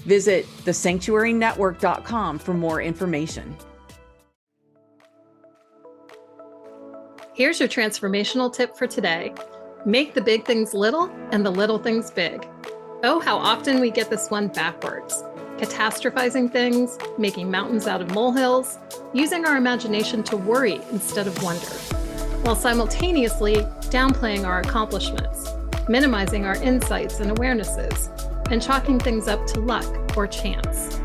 Visit thesanctuarynetwork.com for more information. Here's your transformational tip for today. Make the big things little and the little things big. Oh, how often we get this one backwards. Catastrophizing things, making mountains out of molehills, using our imagination to worry instead of wonder, while simultaneously downplaying our accomplishments, minimizing our insights and awarenesses, and chalking things up to luck or chance.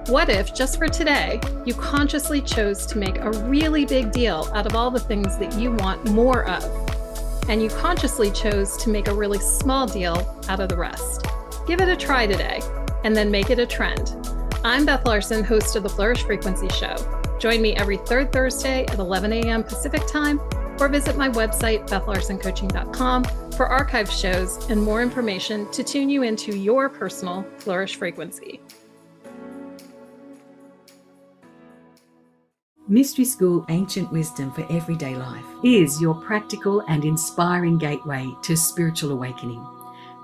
What if, just for today, you consciously chose to make a really big deal out of all the things that you want more of, and you consciously chose to make a really small deal out of the rest? Give it a try today, and then make it a trend. I'm Beth Larson, host of the Flourish Frequency Show. Join me every third Thursday at 11 a.m. Pacific Time, or visit my website, BethLarsonCoaching.com, for archived shows and more information to tune you into your personal Flourish frequency. Mystery School Ancient Wisdom for Everyday Life is your practical and inspiring gateway to spiritual awakening.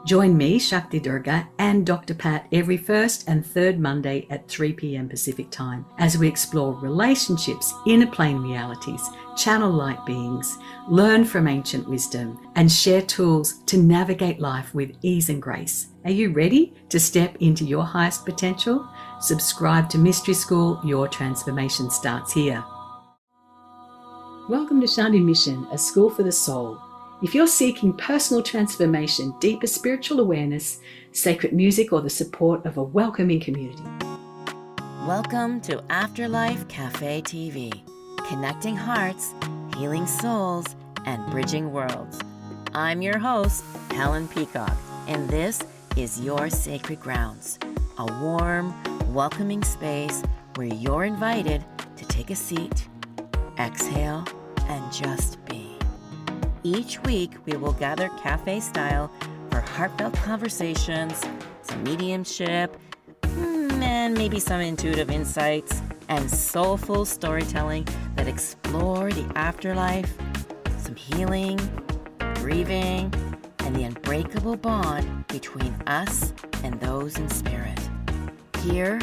Join me, Shakti Durga, and Dr. Pat every first and third Monday at 3 p.m. Pacific Time as we explore relationships, inner plane realities, channel light beings, learn from ancient wisdom, and share tools to navigate life with ease and grace. Are you ready to step into your highest potential? Subscribe to Mystery School. Your transformation starts here. Welcome to Shanti Mission, a school for the soul. If you're seeking personal transformation, deeper spiritual awareness, sacred music, or the support of a welcoming community. Welcome to Afterlife Cafe TV, connecting hearts, healing souls, and bridging worlds. I'm your host, Helen Peacock, and this is your sacred grounds, a warm, welcoming space where you're invited to take a seat, exhale, and just be. Each week, we will gather cafe style for heartfelt conversations, some mediumship, and maybe some intuitive insights, and soulful storytelling that explore the afterlife, some healing, grieving, and the unbreakable bond between us and those in spirit. Here,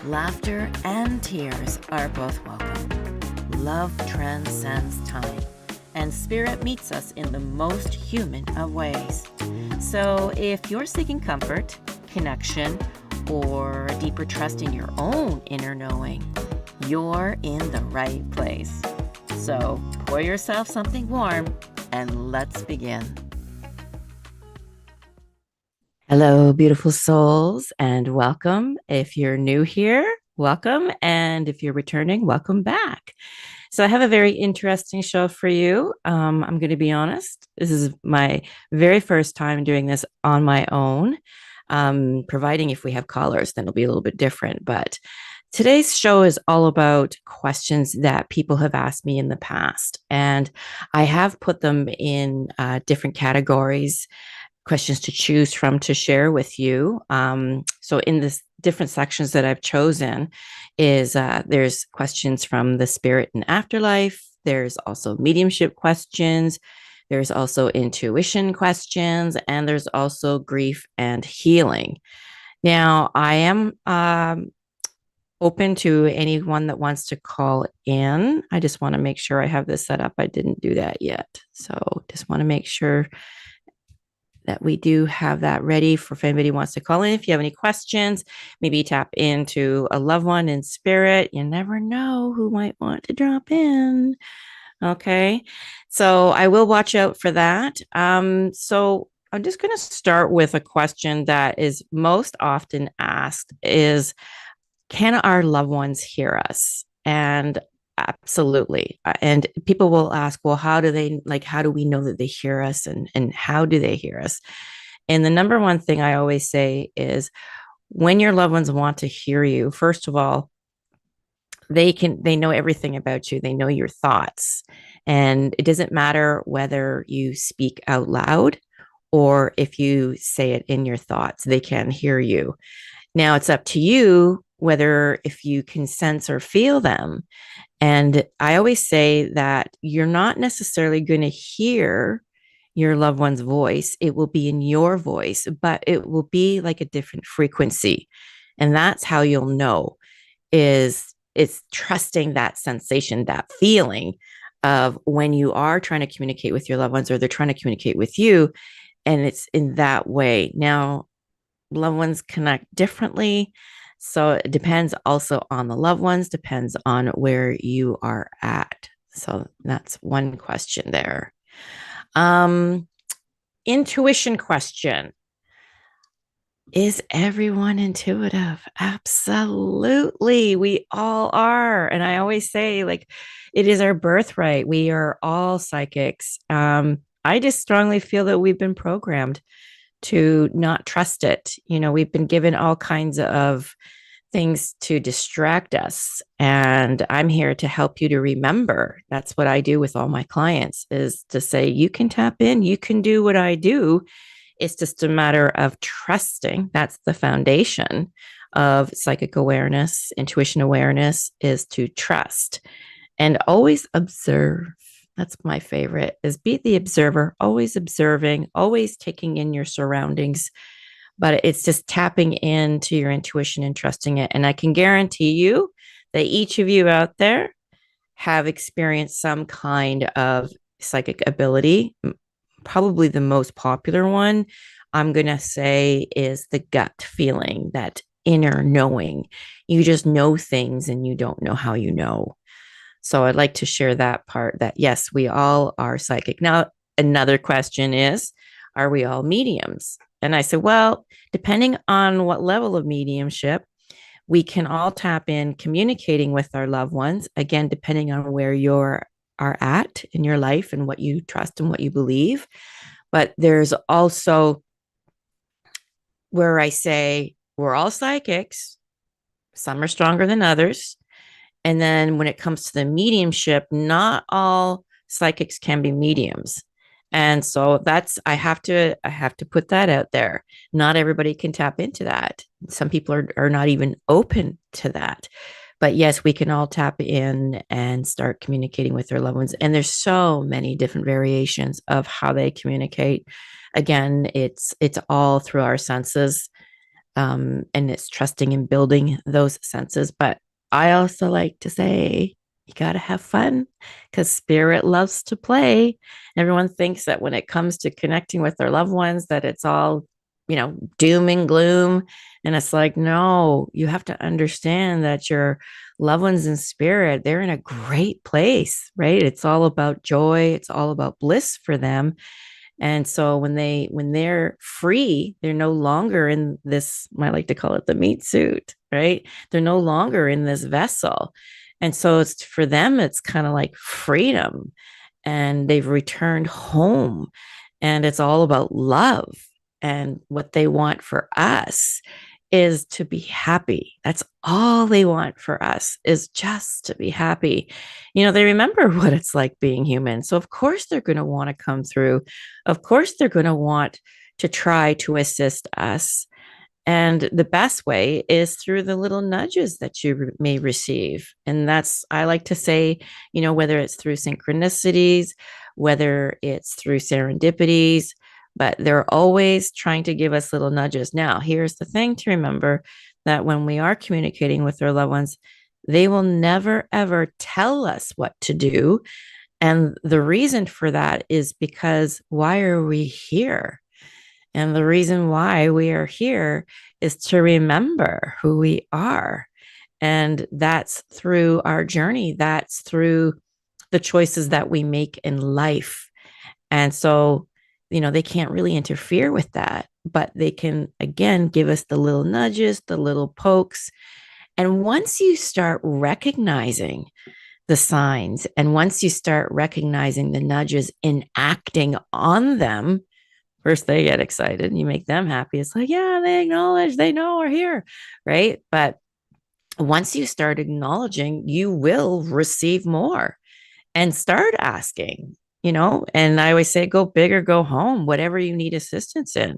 laughter and tears are both welcome. Love transcends time, and spirit meets us in the most human of ways. So if you're seeking comfort, connection, or a deeper trust in your own inner knowing, you're in the right place. So pour yourself something warm and let's begin. Hello, beautiful souls, and welcome. If you're new here, welcome. And if you're returning, welcome back. So I have a very interesting show for you. I'm going to be honest. This is my very first time doing this on my own. Providing if we have callers, then it'll be a little bit different. But today's show is all about questions that people have asked me in the past. And I have put them in different categories, questions to choose from to share with you. So in this different sections that I've chosen is there's questions from the spirit and afterlife. There's also mediumship questions. There's also intuition questions, and there's also grief and healing. Now, I am open to anyone that wants to call in. I just want to make sure I have this set up. I didn't do that yet. So just want to make sure that we do have that ready for if anybody wants to call in. If you have any questions, maybe tap into a loved one in spirit. You never know who might want to drop in. Okay, so I will watch out for that. So I'm just going to start with a question that is most often asked is, can our loved ones hear us? And absolutely. And people will ask, well, how do we know that they hear us, and how do they hear us? And the number one thing I always say is when your loved ones want to hear you, first of all, they know everything about you. They know your thoughts, and it doesn't matter whether you speak out loud or if you say it in your thoughts, they can hear you. Now it's up to you whether if you can sense or feel them. And I always say that you're not necessarily going to hear your loved one's voice. It will be in your voice, but it will be like a different frequency. And that's how you'll know is it's trusting that sensation, that feeling of when you are trying to communicate with your loved ones or they're trying to communicate with you. And it's in that way. Now, loved ones connect differently. So it depends also on the loved ones, depends on where you are at. So that's one question there. Intuition question. Is everyone intuitive? Absolutely. We all are. And I always say, like, it is our birthright. We are all psychics. I just strongly feel that we've been programmed to not trust it. You know, we've been given all kinds of things to distract us. And I'm here to help you to remember. That's what I do with all my clients is to say, you can tap in, you can do what I do. It's just a matter of trusting. That's the foundation of psychic awareness, intuition awareness is to trust and always observe. That's my favorite is be the observer, always observing, always taking in your surroundings. But it's just tapping into your intuition and trusting it. And I can guarantee you that each of you out there have experienced some kind of psychic ability. Probably the most popular one, I'm going to say, is the gut feeling, that inner knowing. You just know things and you don't know how you know. So I'd like to share that part that, yes, we all are psychic. Now, another question is, are we all mediums? And I said, well, depending on what level of mediumship, we can all tap in communicating with our loved ones, again, depending on where you're are at in your life and what you trust and what you believe. But there's also where I say we're all psychics. Some are stronger than others. And then when it comes to the mediumship, not all psychics can be mediums. And so that's I have to put that out there. Not everybody can tap into that. Some people are not even open to that. But yes, we can all tap in and start communicating with their loved ones. And there's so many different variations of how they communicate. Again, it's all through our senses, and it's trusting and building those senses. But I also like to say, you got to have fun because spirit loves to play. Everyone thinks that when it comes to connecting with their loved ones, that it's all, doom and gloom. And it's like, no, you have to understand that your loved ones in spirit, they're in a great place, right? It's all about joy. It's all about bliss for them. And so when they're free, they're no longer in this, I like to call it the meat suit, right? They're no longer in this vessel. And so it's for them, it's kind of like freedom, and they've returned home, and it's all about love. And what they want for us is to be happy. That's all they want for us is just to be happy. They remember what it's like being human. So of course they're going to want to come through. Of course they're going to want to try to assist us. And the best way is through the little nudges that you may receive. And that's, I like to say, whether it's through synchronicities, whether it's through serendipities, but they're always trying to give us little nudges. Now, here's the thing to remember, that when we are communicating with our loved ones, they will never, ever tell us what to do. And the reason for that is because why are we here? And the reason why we are here is to remember who we are. And that's through our journey. That's through the choices that we make in life. And so, they can't really interfere with that, but they can, again, give us the little nudges, the little pokes. And once you start recognizing the signs, and once you start recognizing the nudges and acting on them, first they get excited and you make them happy. It's like, yeah, they acknowledge, they know we're here, right? But once you start acknowledging, you will receive more, and start asking, and I always say, go big or go home, whatever you need assistance in.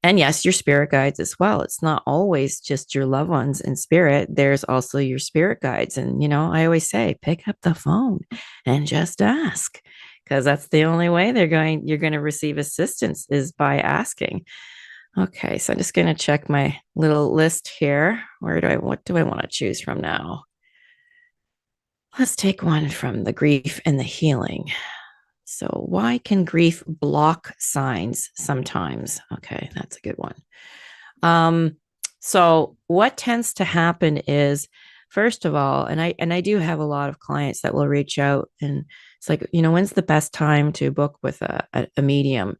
And yes, your spirit guides as well. It's not always just your loved ones in spirit. There's also your spirit guides. And, I always say, pick up the phone and just ask, because that's the only way you're going to receive assistance is by asking. Okay, so I'm just going to check my little list here. What do I want to choose from now? Let's take one from the grief and the healing. So, why can grief block signs sometimes? Okay, that's a good one. So what tends to happen is, first of all, and I do have a lot of clients that will reach out and it's like, when's the best time to book with a medium?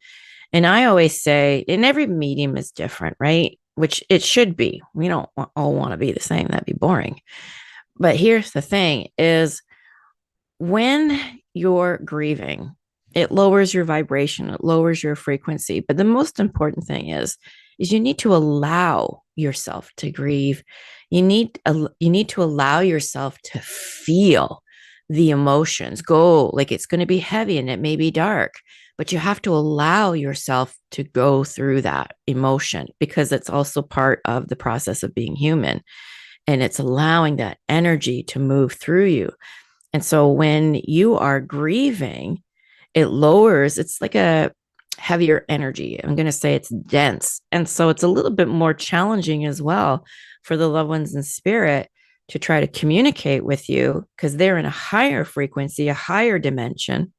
And I always say, and every medium is different, right? Which it should be. We don't all want to be the same. That'd be boring. But here's the thing is when you're grieving, it lowers your vibration, it lowers your frequency. But the most important thing is you need to allow yourself to grieve. You need to allow yourself to feel the emotions. Go, like, it's going to be heavy and it may be dark, but you have to allow yourself to go through that emotion because it's also part of the process of being human. And it's allowing that energy to move through you. And so when you are grieving, it lowers, it's like a heavier energy. I'm going to say it's dense. And so it's a little bit more challenging as well for the loved ones in spirit to try to communicate with you because they're in a higher frequency, a higher dimension.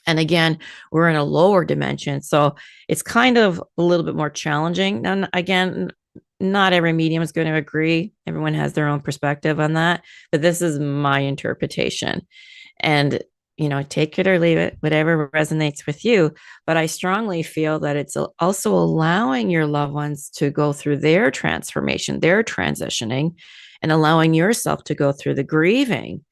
And again, we're in a lower dimension. So it's kind of a little bit more challenging. And again, not every medium is going to agree. Everyone has their own perspective on that, but this is my interpretation. And, take it or leave it, whatever resonates with you. But I strongly feel that it's also allowing your loved ones to go through their transformation, their transitioning, and allowing yourself to go through the grieving.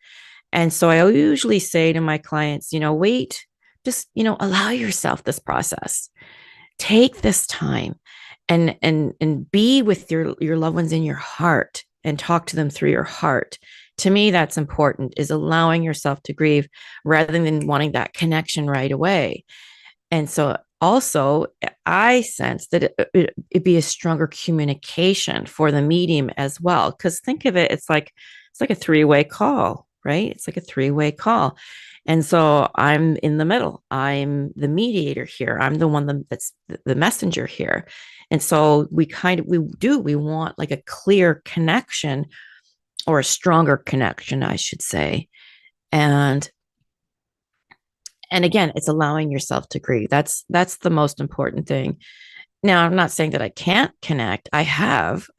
And so I usually say to my clients, wait, just, allow yourself this process. Take this time and be with your loved ones in your heart and talk to them through your heart. To me, that's important, is allowing yourself to grieve rather than wanting that connection right away. And so also, I sense that it'd be a stronger communication for the medium as well. Because think of it, it's like a three-way call, right? It's like a three-way call. And so I'm in the middle. I'm the mediator here. I'm the one that's the messenger here. And so we want like a clear connection or a stronger connection, I should say. And again, it's allowing yourself to grieve. That's the most important thing. Now, I'm not saying that I can't connect. I have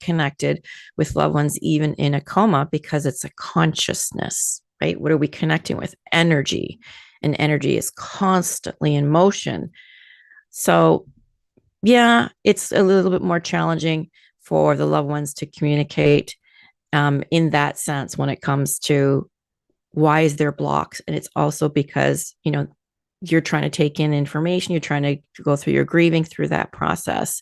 connected with loved ones even in a coma because it's a consciousness, right? What are we connecting with? Energy. And energy is constantly in motion. So, yeah, it's a little bit more challenging for the loved ones to communicate in that sense when it comes to why is there blocks. And it's also because, you're trying to take in information, you're trying to go through your grieving through that process.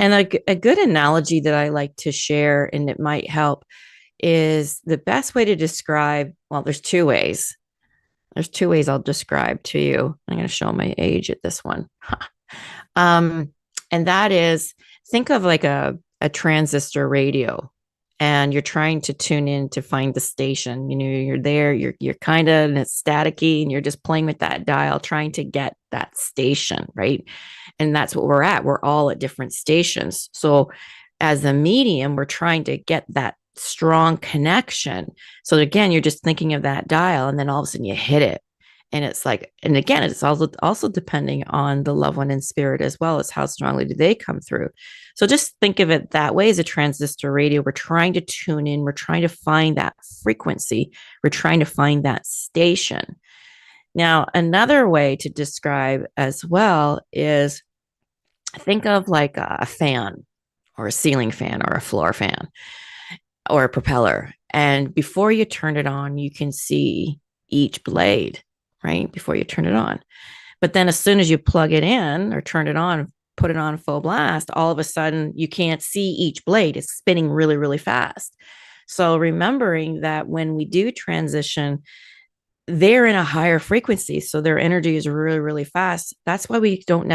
And a good analogy that I like to share, and it might help, is the best way to describe, well, there's two ways. There's two ways I'll describe to you. I'm going to show my age at this one. And that is, think of like a transistor radio, and you're trying to tune in to find the station. You're there, you're kind of, and it's staticky, and you're just playing with that dial, trying to get that station, right? And that's what we're at. We're all at different stations. So as a medium, we're trying to get that strong connection. So again, you're just thinking of that dial, and then all of a sudden you hit it. And it's like, and again, it's also depending on the loved one in spirit as well as how strongly do they come through. So just think of it that way as a transistor radio. We're trying to tune in. We're trying to find that frequency. We're trying to find that station. Now, another way to describe as well is think of like a fan or a ceiling fan or a floor fan or a propeller. And before you turn it on, you can see each blade, right? Before you turn it on. But then as soon as you plug it in or turn it on, put it on full blast, all of a sudden you can't see each blade. It's spinning really, really fast. So remembering that when we do transition, they're in a higher frequency. So their energy is really, really fast. That's why we can't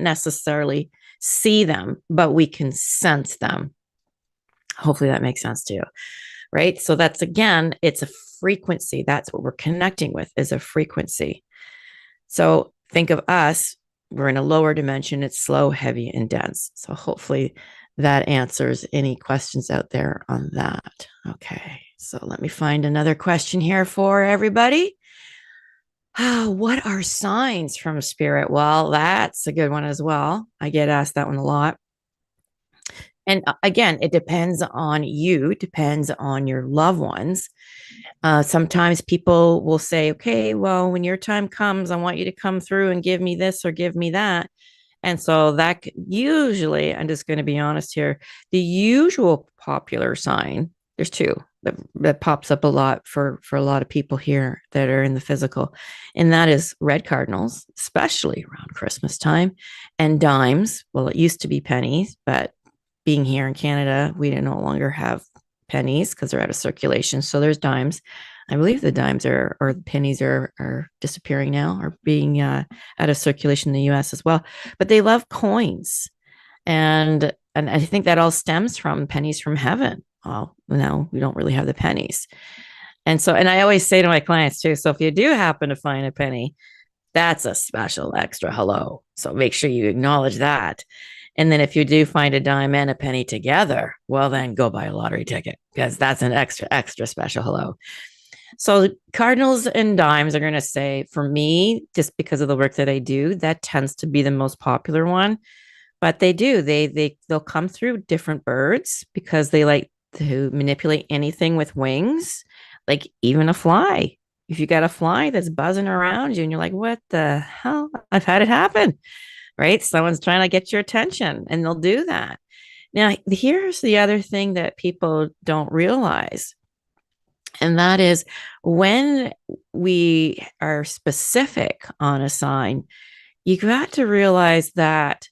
necessarily see them, but we can sense them. Hopefully that makes sense to you, right? So that's, again, it's a frequency. That's what we're connecting with, is a frequency. So think of us we're in a lower dimension. It's slow, heavy, and dense. So hopefully that answers any questions out there on that. Okay, so let me find another question here for everybody. What are signs from spirit? Well, that's a good one as well. I get asked that one a lot. And again, it depends on you, depends on your loved ones. Sometimes people will say, okay, well, when your time comes, I want you to come through and give me this or give me that. And so that usually, I'm just going to be honest here, the usual popular sign, there's two that pops up a lot for a lot of people here that are in the physical. And that is red cardinals, especially around Christmas time, and dimes. Well, it used to be pennies, but being here in Canada, we no longer have pennies because they're out of circulation. So there's dimes. I believe the dimes or the pennies are disappearing now, or being out of circulation in the US as well. But they love coins. And I think that all stems from pennies from heaven. Well, now we don't really have the pennies. And I always say to my clients too, so if you do happen to find a penny, that's a special extra hello. So make sure you acknowledge that. And then if you do find a dime and a penny together, well, then go buy a lottery ticket, because that's an extra special hello. So cardinals and dimes are going to say, for me, just because of the work that I do, that tends to be the most popular one. But they'll come through different birds because they like to manipulate anything with wings, like even a fly. If you got a fly that's buzzing around you and you're like, what the hell? I've had it happen, right? Someone's trying to get your attention, and they'll do that. Now, here's the other thing that people don't realize. And that is, when we are specific on a sign, you got to realize that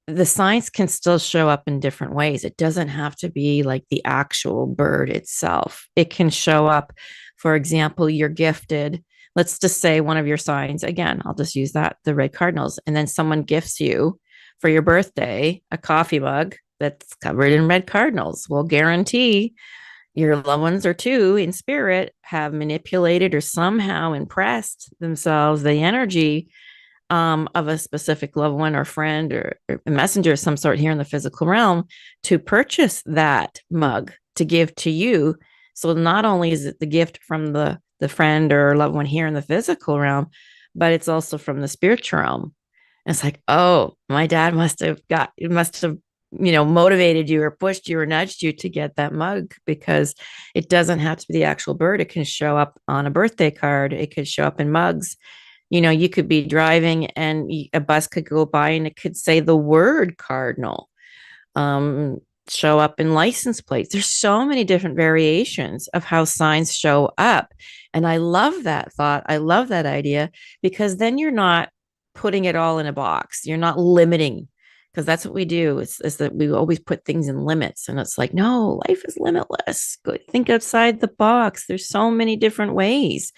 the signs can still show up in different ways. It doesn't have to be like the actual bird itself. It can show up, for example, you're gifted. Let's just say one of your signs, again, I'll just use that, the red cardinals. And then someone gifts you for your birthday a coffee mug that's covered in red cardinals. We'll guarantee your loved ones or two in spirit have manipulated or somehow impressed themselves the energy of a specific loved one or friend or a messenger of some sort here in the physical realm to purchase that mug to give to you. So not only is it the gift from the friend or loved one here in the physical realm, but it's also from the spiritual realm. And it's like, oh, my dad must have motivated you or pushed you or nudged you to get that mug, because it doesn't have to be the actual bird. It can show up on a birthday card. It could show up in mugs. You could be driving and a bus could go by and it could say the word cardinal, show up in license plates. There's so many different variations of how signs show up. And I love that thought. I love that idea, because then you're not putting it all in a box. You're not limiting, because that's what we do is that we always put things in limits. And it's like, no, life is limitless. Go think outside the box. There's so many different ways.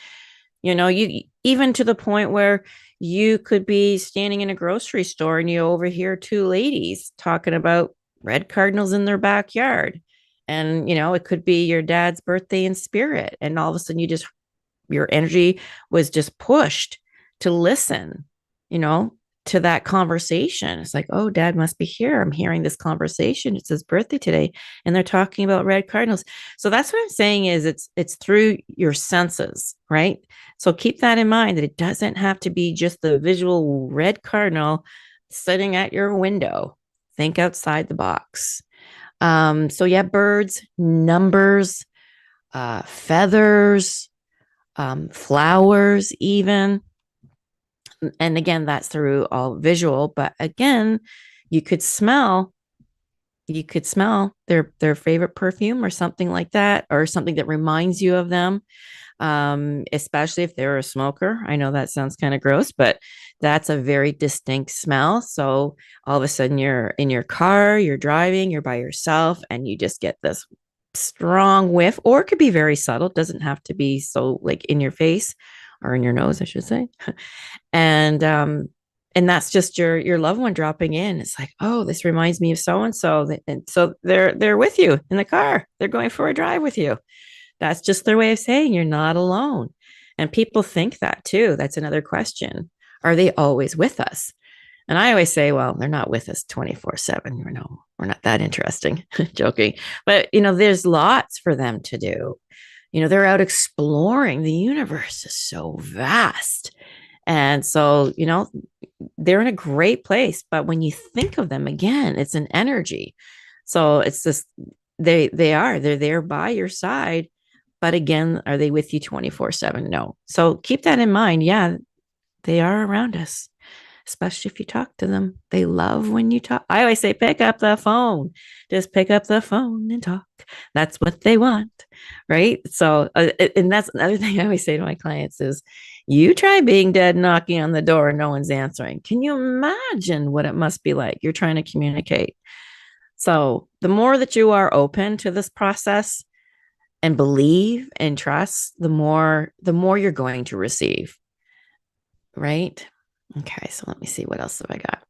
You even to the point where you could be standing in a grocery store and you overhear two ladies talking about red cardinals in their backyard. And, it could be your dad's birthday in spirit. And all of a sudden your energy was just pushed to listen, to that conversation. It's like, oh, dad must be here. I'm hearing this conversation. It's his birthday today. And they're talking about red cardinals. So that's what I'm saying is it's through your senses, right? So keep that in mind, that it doesn't have to be just the visual red cardinal sitting at your window. Think outside the box. So yeah, birds, numbers, feathers, flowers, even. And again, that's through all visual, but again, you could smell their favorite perfume or something like that, or something that reminds you of them. Especially if they're a smoker. I know that sounds kind of gross, but that's a very distinct smell. So all of a sudden you're in your car, you're driving, you're by yourself, and you just get this strong whiff, or it could be very subtle. It doesn't have to be so like in your face, or in your nose, I should say. And that's just your loved one dropping in. It's like, oh, this reminds me of so-and-so. And so they're with you in the car. They're going for a drive with you. That's just their way of saying you're not alone. And people think that too. That's another question. Are they always with us? And I always say, well, they're not with us 24/7. We're not that interesting. Joking. But, there's lots for them to do. They're out exploring. The universe is so vast. And so, they're in a great place. But when you think of them again, it's an energy. So it's just, they're there by your side. But again, are they with you 24/7? No. So keep that in mind. Yeah, they are around us, especially if you talk to them. They love when you talk. I always say, pick up the phone. Just pick up the phone and talk. That's what they want. Right. So, and that's another thing I always say to my clients is, you try being dead knocking on the door and no one's answering. Can you imagine what it must be like? You're trying to communicate. So the more that you are open to this process and believe and trust, the more you're going to receive. Right? Okay, so let me see, what else have I got?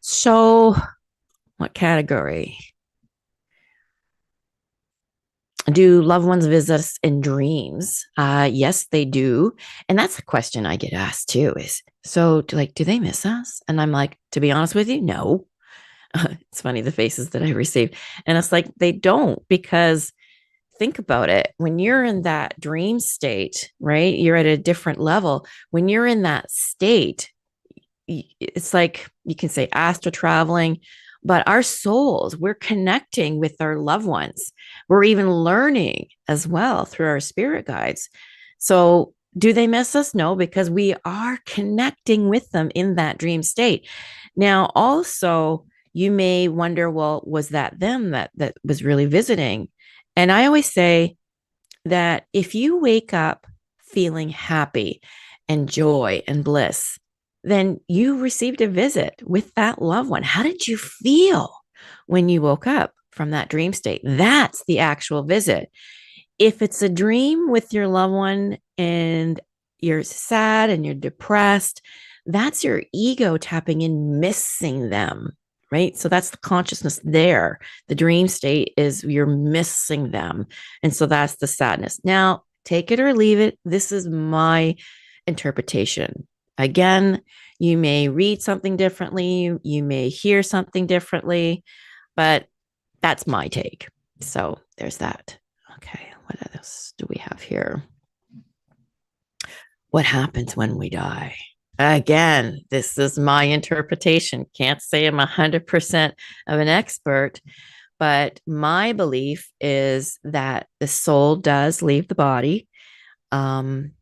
So, what category? Do loved ones visit us in dreams? Yes, they do. And that's a question I get asked too, is, so do they miss us? And I'm like, to be honest with you, no. It's funny, the faces that I receive. And it's like, they don't, because think about it. When you're in that dream state, right? You're at a different level. When you're in that state, it's like, you can say astral traveling, but our souls, we're connecting with our loved ones. We're even learning as well through our spirit guides. So do they miss us? No, because we are connecting with them in that dream state. Now, also, you may wonder, well, was that them that was really visiting? And I always say that if you wake up feeling happy and joy and bliss, then you received a visit with that loved one. How did you feel when you woke up from that dream state? That's the actual visit. If it's a dream with your loved one and you're sad and you're depressed, that's your ego tapping in, missing them. Right? So that's the consciousness there. The dream state is you're missing them. And so that's the sadness. Now, take it or leave it. This is my interpretation. Again, you may read something differently. You may hear something differently, but that's my take. So there's that. Okay. What else do we have here? What happens when we die? Again, this is my interpretation. Can't say I'm 100% of an expert, but my belief is that the soul does leave the body, and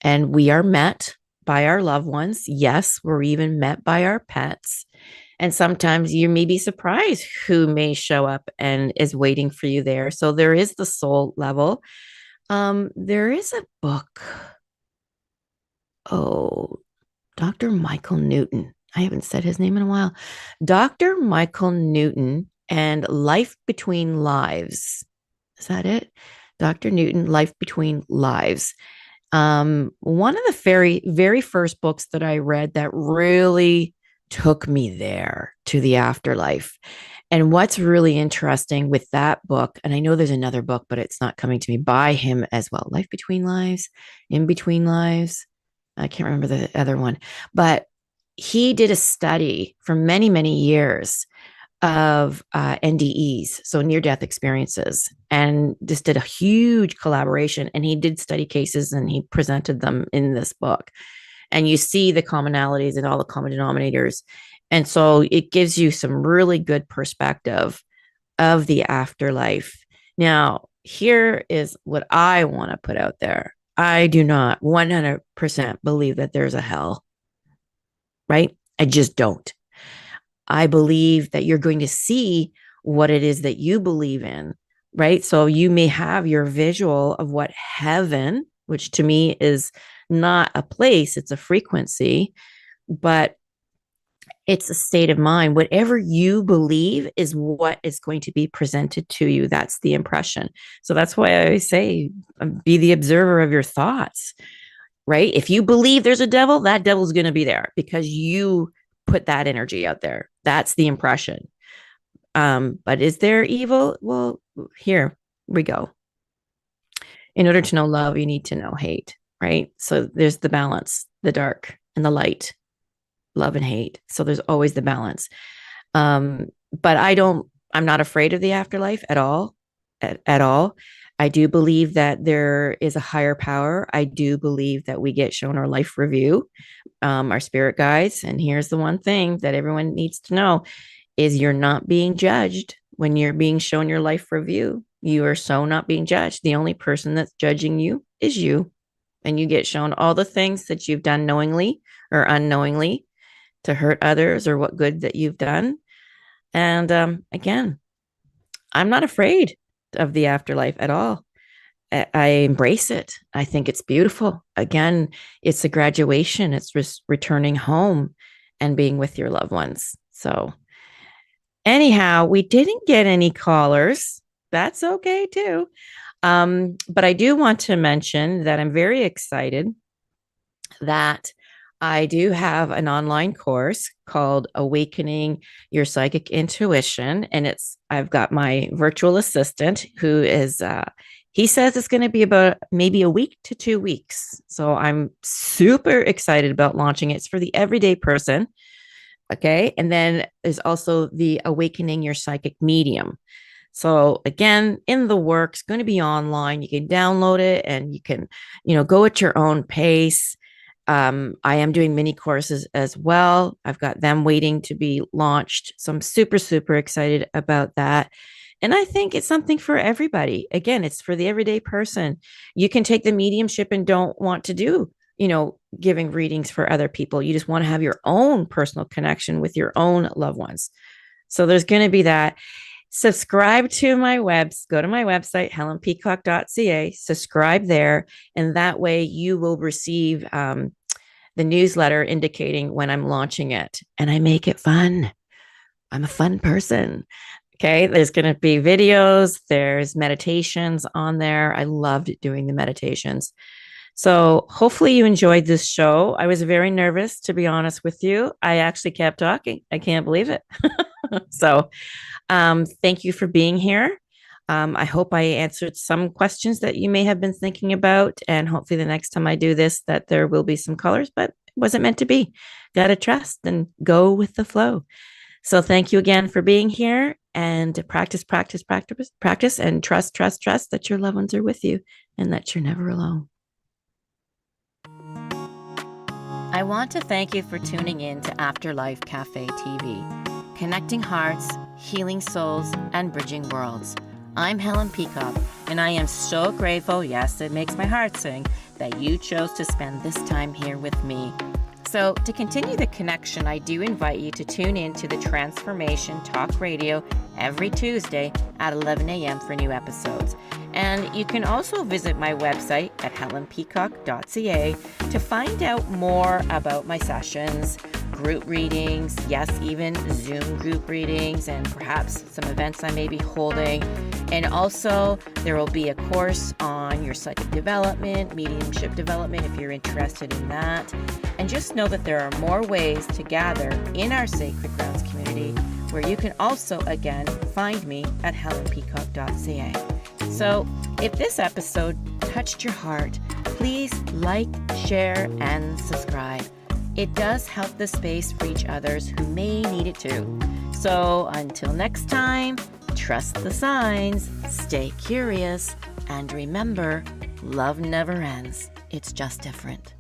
we are met by our loved ones. Yes, we're even met by our pets. And sometimes you may be surprised who may show up and is waiting for you there. So there is the soul level. There is a book. Oh, Dr. Michael Newton. I haven't said his name in a while. Dr. Michael Newton and Life Between Lives. Is that it? Dr. Newton, Life Between Lives. One of the very, very first books that I read that really took me there to the afterlife. And what's really interesting with that book, and I know there's another book, but it's not coming to me, by him as well. Life Between Lives, In Between Lives. I can't remember the other one, but he did a study for many, many years of NDEs, so near-death experiences, and just did a huge collaboration. And he did study cases and he presented them in this book. And you see the commonalities and all the common denominators. And so it gives you some really good perspective of the afterlife. Now, here is what I want to put out there. I do not 100% believe that there's a hell, right? I just don't. I believe that you're going to see what it is that you believe in, right? So you may have your visual of what heaven, which to me is not a place, it's a frequency, but it's a state of mind. Whatever you believe is what is going to be presented to you. That's the impression. So that's why I always say, be the observer of your thoughts, right? If you believe there's a devil, that devil's going to be there because you put that energy out there. That's the impression. But is there evil? Well, here we go. In order to know love, you need to know hate, right? So there's the balance, the dark and the light. love and hate. So there's always the balance. But I'm not afraid of the afterlife at all, at all. I do believe that there is a higher power. I do believe that we get shown our life review, our spirit guides. And here's the one thing that everyone needs to know is you're not being judged when you're being shown your life review. You are so not being judged. The only person that's judging you is you. And you get shown all the things that you've done knowingly or unknowingly to hurt others, or what good that you've done. And again, I'm not afraid of the afterlife at all. I embrace it. I think it's beautiful. Again, it's a graduation. It's returning home and being with your loved ones. So anyhow, we didn't get any callers. That's okay too. But I do want to mention that I'm very excited that I do have an online course called Awakening Your Psychic Intuition. And I've got my virtual assistant who is, he says it's going to be about maybe a week to 2 weeks. So I'm super excited about launching it. It's for the everyday person. Okay. And then there's also the Awakening Your Psychic Medium. So again, in the works, going to be online. You can download it and you can, go at your own pace. I am doing mini courses as well. I've got them waiting to be launched. So I'm super, super excited about that. And I think it's something for everybody. Again, it's for the everyday person. You can take the mediumship and don't want to do, giving readings for other people. You just want to have your own personal connection with your own loved ones. So there's going to be that. Subscribe to my go to my website, helenpeacock.ca, subscribe there. And that way you will receive the newsletter indicating when I'm launching it. And I make it fun. I'm a fun person. Okay. There's going to be videos. There's meditations on there. I loved doing the meditations. So hopefully you enjoyed this show. I was very nervous, to be honest with you. I actually kept talking. I can't believe it. So thank you for being here. I hope I answered some questions that you may have been thinking about. And hopefully the next time I do this, that there will be some colors, but it wasn't meant to be. Got to trust and go with the flow. So thank you again for being here, and practice, and trust that your loved ones are with you and that you're never alone. I want to thank you for tuning in to Afterlife Cafe TV, connecting hearts, healing souls, and bridging worlds. I'm Helen Peacock, and I am so grateful, yes, it makes my heart sing, that you chose to spend this time here with me. So to continue the connection, I do invite you to tune in to the Transformation Talk Radio every Tuesday at 11 a.m. for new episodes. And you can also visit my website at helenpeacock.ca to find out more about my sessions, group readings, yes, even Zoom group readings, and perhaps some events I may be holding. And also, there will be a course on your psychic development, mediumship development, if you're interested in that. And just know that there are more ways to gather in our Sacred Grounds community, where you can also, again, find me at helenpeacock.ca. So, if this episode touched your heart, please like, share, and subscribe. It does help the space reach others who may need it too. So until next time, trust the signs, stay curious, and remember, love never ends. It's just different.